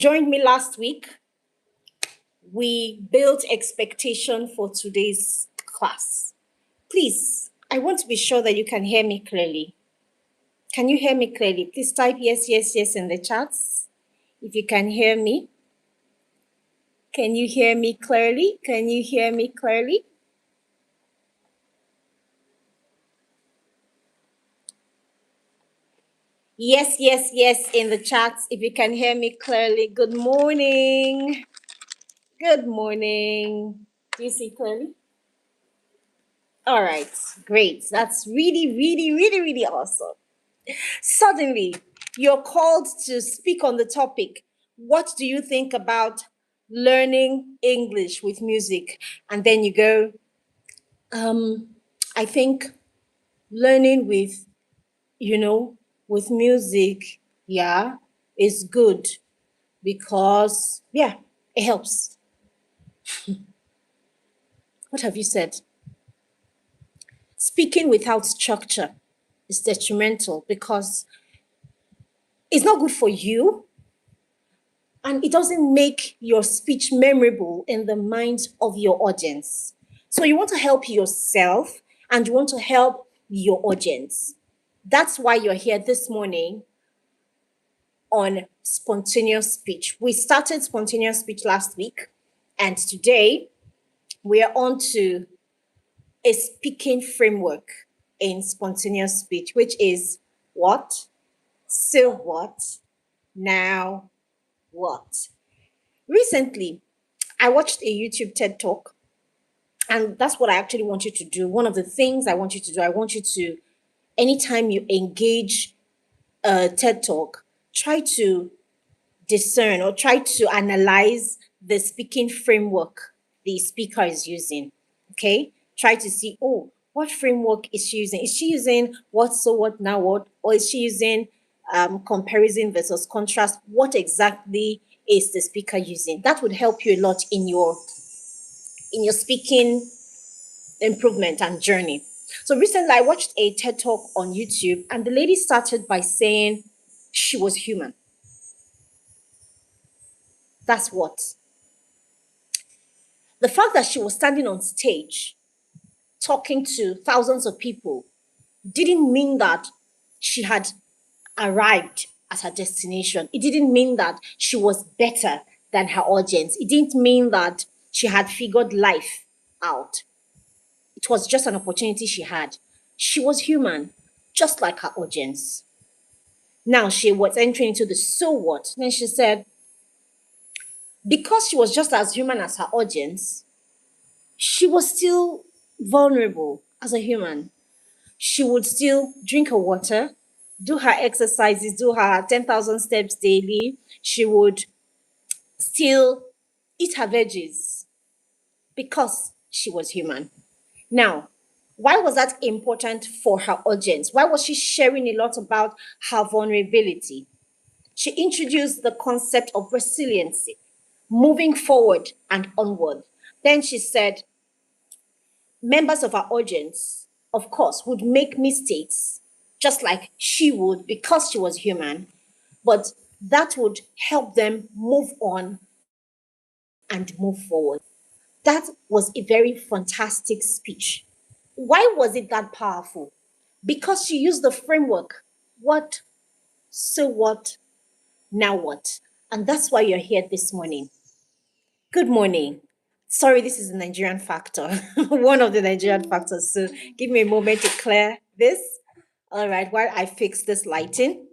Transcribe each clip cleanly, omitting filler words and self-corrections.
Joined me last week. We built expectation for today's class. Please, I want to be sure that you can hear me clearly. Can you hear me clearly? Please type yes, yes, yes in the chats. If you can hear me. Can you hear me clearly? Can you hear me clearly? Yes, yes, yes in the chats. If you can hear me clearly. Good morning. Good morning. Do you see clearly? All right, great. That's really, really, really, really awesome. Suddenly, you're called to speak on the topic. What do you think about learning English with music? And then you go, I think learning with music, yeah, is good because, yeah, it helps. What have you said? Speaking without structure is detrimental because it's not good for you and it doesn't make your speech memorable in the minds of your audience. So you want to help yourself and you want to help your audience. That's why you're here this morning on spontaneous speech. We started spontaneous speech last week, and today we are on to a speaking framework in spontaneous speech, which is what, so what, now what. Recently, I watched a YouTube TED Talk, and that's what I actually want you to do. One of the things I want you to do, I want you to, anytime you engage a TED Talk, try to discern or try to analyze the speaking framework the speaker is using. Okay? Try to see, oh, what framework is she using? Is she using what, so what, now what? Or is she using comparison versus contrast? What exactly is the speaker using? That would help you a lot in your speaking improvement and journey. So recently I watched a TED Talk on YouTube, and the lady started by saying she was human. That's what. The fact that she was standing on stage talking to thousands of people didn't mean that she had arrived at her destination. It didn't mean that she was better than her audience. It didn't mean that she had figured life out. It was just an opportunity she had. She was human, just like her audience. Now she was entering into the so what. Then she said, because she was just as human as her audience, she was still vulnerable as a human. She would still drink her water, do her exercises, do her 10,000 steps daily. She would still eat her veggies because she was human. Now, why was that important for her audience? Why was she sharing a lot about her vulnerability? She introduced the concept of resiliency, moving forward and onward. Then she said, members of our audience, of course, would make mistakes just like she would because she was human, but that would help them move on and move forward. That was a very fantastic speech. Why was it that powerful? Because she used the framework what, so what, now what? And that's why you're here this morning. Good morning. Sorry, this is the Nigerian factor, one of the Nigerian factors. So give me a moment to clear this. All right, while I fix this lighting,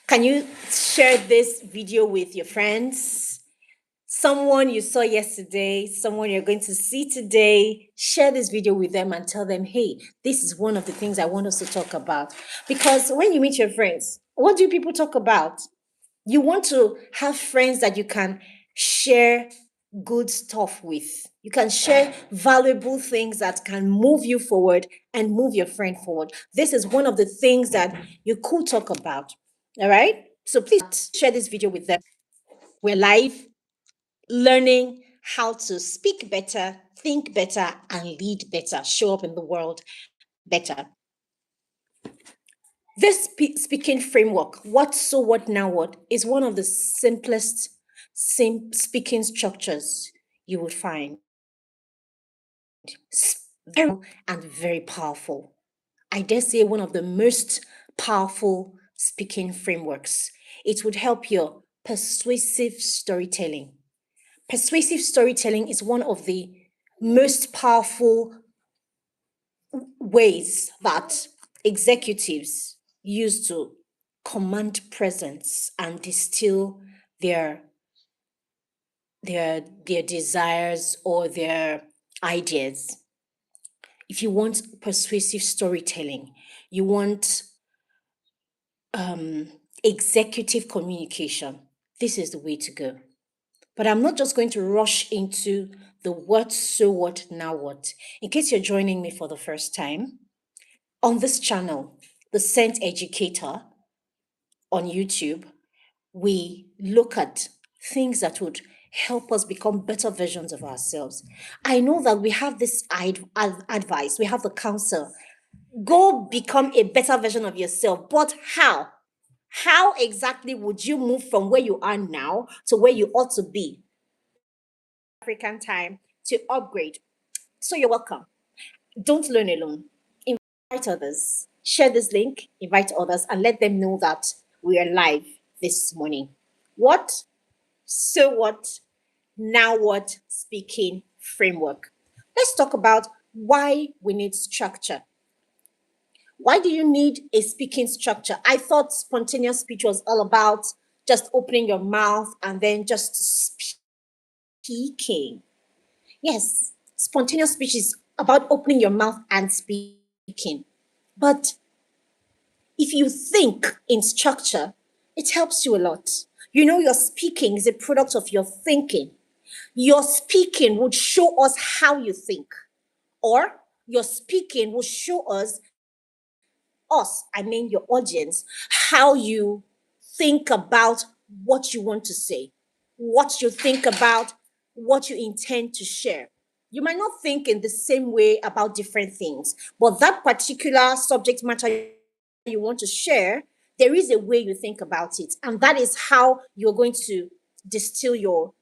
can you share this video with your friends? Someone you saw yesterday, someone you're going to see today, share this video with them and tell them, hey, this is one of the things I want us to talk about. Because when you meet your friends, what do people talk about? You want to have friends that you can share good stuff with. You can share valuable things that can move you forward and move your friend forward. This is one of the things that you could talk about. All right. So please share this video with them. We're live learning how to speak better, think better, and lead better, show up in the world better. This speaking framework, what, so what, now what, is one of the simplest speaking structures you would find. Very and very powerful. I dare say one of the most powerful speaking frameworks. It would help your persuasive storytelling. Persuasive storytelling is one of the most powerful ways that executives use to command presence and distill their their desires or their ideas. If you want persuasive storytelling, you want executive communication, this is the way to go. But I'm not just going to rush into the what, so what, now what. In case you're joining me for the first time, on this channel, The Scent Educator on YouTube, we look at things that would help us become better versions of ourselves. I know that we have this advice, we have the counsel, go become a better version of yourself. But how? How exactly would you move from where you are now to where you ought to be? African time to upgrade. So you're welcome. Don't learn alone. Invite others. Share this link, invite others, and let them know that we are live this morning. What? So what? Now what? Speaking framework. Let's talk about why we need structure. Why do you need a speaking structure? I thought spontaneous speech was all about just opening your mouth and then just speaking. Yes, spontaneous speech is about opening your mouth and speaking. But if you think in structure, it helps you a lot. You know, your speaking is a product of your thinking. Your speaking would show us how you think, or your speaking will show us, I mean your audience, how you think about what you want to say, what you think about what you intend to share. You might not think in the same way about different things, but that particular subject matter you want to share, there is a way you think about it. And that is how you're going to distill your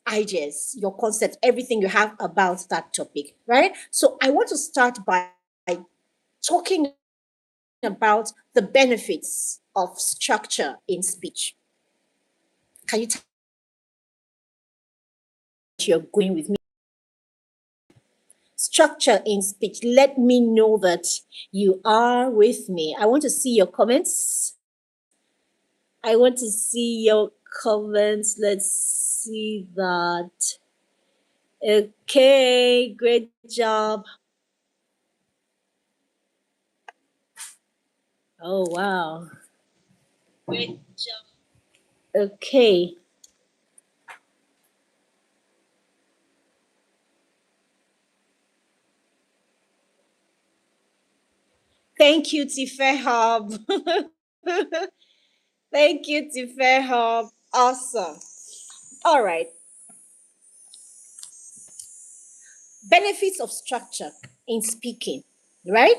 ideas, your concept, everything you have about that topic, right? So I want to start by talking about the benefits of structure in speech. Can you tell me you're going with me? Structure in speech. Let me know that you are with me. I want to see your comments. I want to see your comments. Let's see that. Okay, great job. Oh, wow. Great job. Okay. Thank you, Tife Hub. Thank you, Tife Hub. Awesome. All right. Benefits of structure in speaking, right?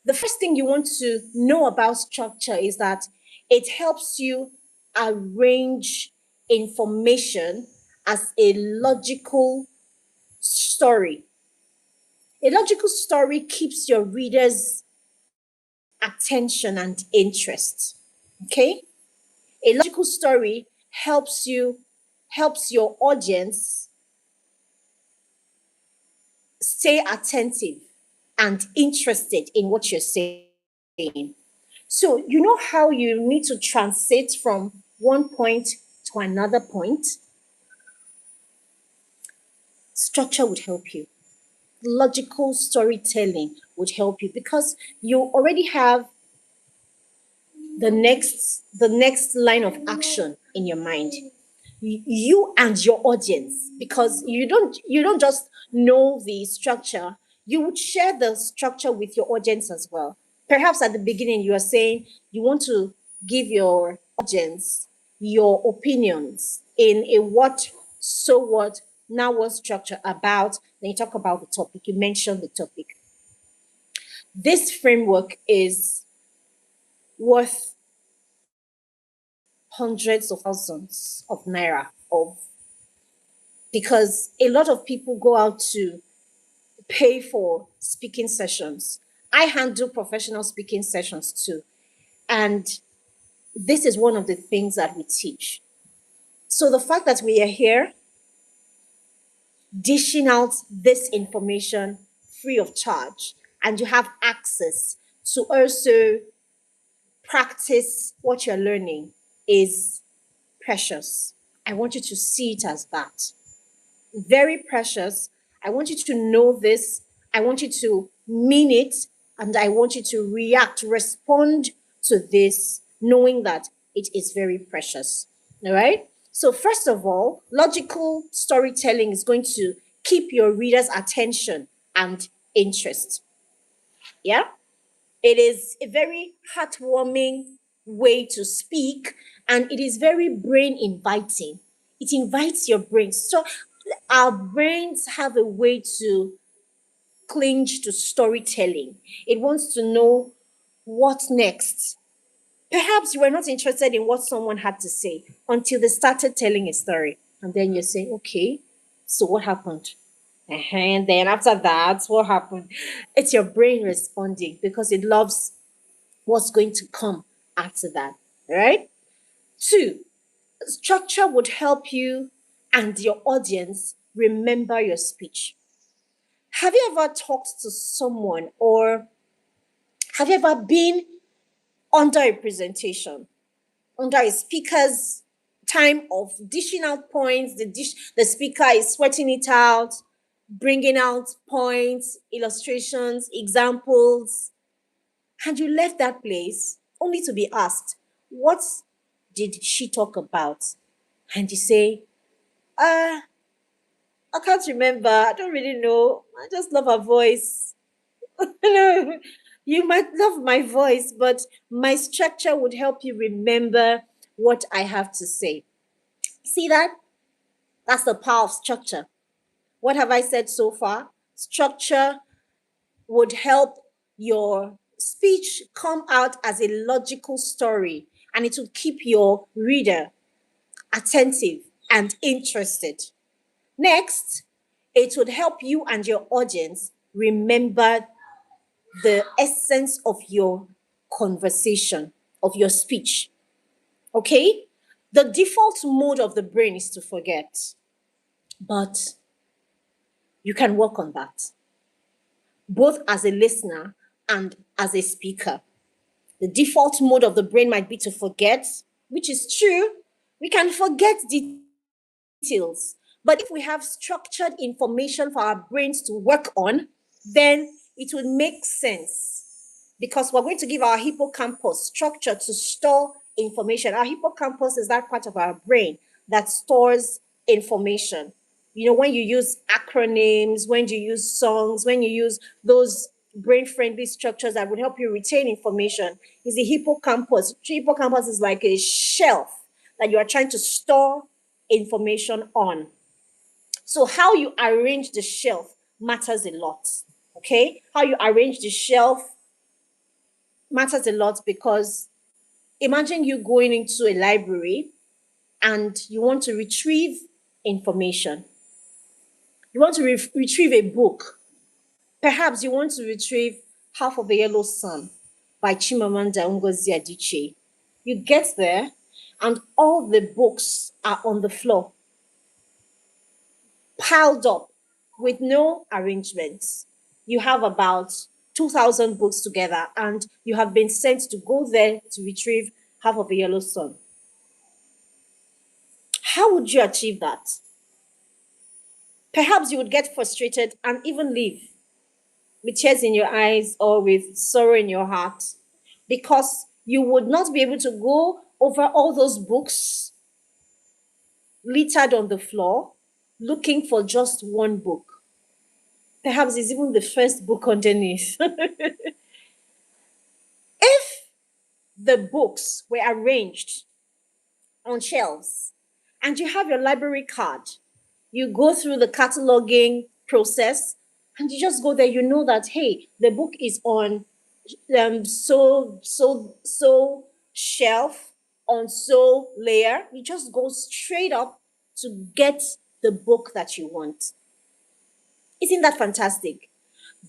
The first thing you want to know about structure is that it helps you arrange information as a logical story. A logical story keeps your readers' attention and interest. Okay? A logical story helps your audience stay attentive and interested in what you're saying. So, you know how you need to translate from one point to another point? Structure would help you. Logical storytelling would help you because you already have the next line of action in your mind. You and your audience, because you don't just know the structure, you would share the structure with your audience as well. Perhaps at the beginning you are saying you want to give your audience your opinions in a what, so what, now what structure about. Then you talk about the topic, you mention the topic. This framework is worth hundreds of thousands of naira of, because a lot of people go out to pay for speaking sessions. I handle professional speaking sessions too. And this is one of the things that we teach. So the fact that we are here dishing out this information free of charge, and you have access to also practice what you're learning, is precious. I want you to see it as that. Very precious. I want you to know this. I want you to mean it. And I want you to react, respond to this, knowing that it is very precious. All right. So, first of all, logical storytelling is going to keep your reader's attention and interest. Yeah. It is a very heartwarming way to speak, and it is very brain inviting. It invites your brain. So our brains have a way to cling to storytelling. It wants to know what next. Perhaps you were not interested in what someone had to say until they started telling a story. And then you say, okay, so what happened? And then after that, what happened? It's your brain responding because it loves what's going to come after that, right? Two, structure would help you and your audience remember your speech. Have you ever talked to someone, or have you ever been under a presentation, under a speaker's time of dishing out points? The speaker is sweating it out, bringing out points, illustrations, examples, and you left that place only to be asked, what did she talk about? And you say, I can't remember. I don't really know. I just love her voice. No, you might love my voice, but my structure would help you remember what I have to say. See that? That's the power of structure. What have I said so far? Structure would help your speech come out as a logical story, and it would keep your reader attentive and interested. Next, it would help you and your audience remember the essence of your conversation, of your speech. Okay? The default mode of the brain is to forget, but you can work on that, both as a listener and as a speaker. The default mode of the brain might be to forget, which is true. We can forget details. But if we have structured information for our brains to work on, then it would make sense, because we're going to give our hippocampus structure to store information. Our hippocampus is that part of our brain that stores information. You know, when you use acronyms, when you use songs, when you use those brain friendly structures that would help you retain information, is the hippocampus. The hippocampus is like a shelf that you are trying to store information on. So, how you arrange the shelf matters a lot. Okay? How you arrange the shelf matters a lot, because imagine you going into a library and you want to retrieve information. You want to retrieve a book. Perhaps you want to retrieve Half of a Yellow Sun by Chimamanda Ngozi Adichie. You get there and all the books are on the floor, piled up with no arrangements. You have about 2,000 books together, and you have been sent to go there to retrieve Half of a Yellow Sun. How would you achieve that? Perhaps you would get frustrated and even leave with tears in your eyes or with sorrow in your heart, because you would not be able to go over all those books littered on the floor looking for just one book. Perhaps it's even the first book underneath. If the books were arranged on shelves and you have your library card, you go through the cataloging process and you just go there, you know that, hey, the book is on so shelf on so layer. You just go straight up to get the book that you want. Isn't that fantastic?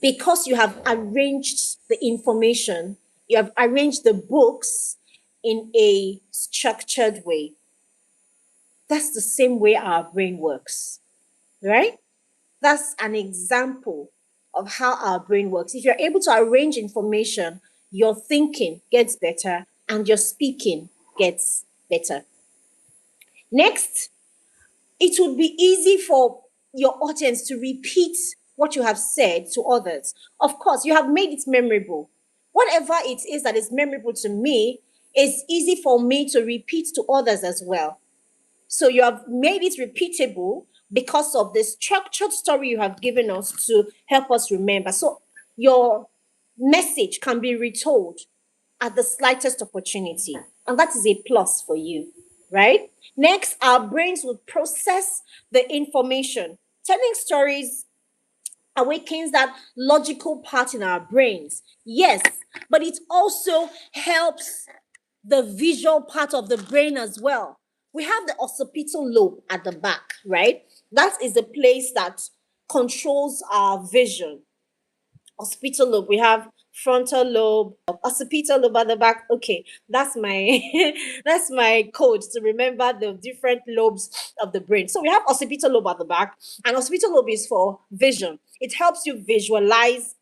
Because you have arranged the information, you have arranged the books in a structured way. That's the same way our brain works, right? That's an example of how our brain works. If you're able to arrange information, your thinking gets better and your speaking gets better. Next, it would be easy for your audience to repeat what you have said to others. Of course, you have made it memorable. Whatever it is that is memorable to me is easy for me to repeat to others as well. So you have made it repeatable because of the structured story you have given us to help us remember. So your message can be retold at the slightest opportunity. And that is a plus for you, right? Next, our brains will process the information. Telling stories awakens that logical part in our brains. Yes, but it also helps the visual part of the brain as well. We have the occipital lobe at the back, right? That is the place that controls our vision. Occipital lobe, we have frontal lobe, occipital lobe at the back. Okay, that's my that's my code to remember the different lobes of the brain. So we have occipital lobe at the back, and occipital lobe is for vision. It helps you visualize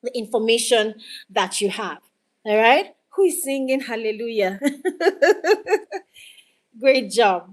the information that you have. All right, who is singing hallelujah? Great job.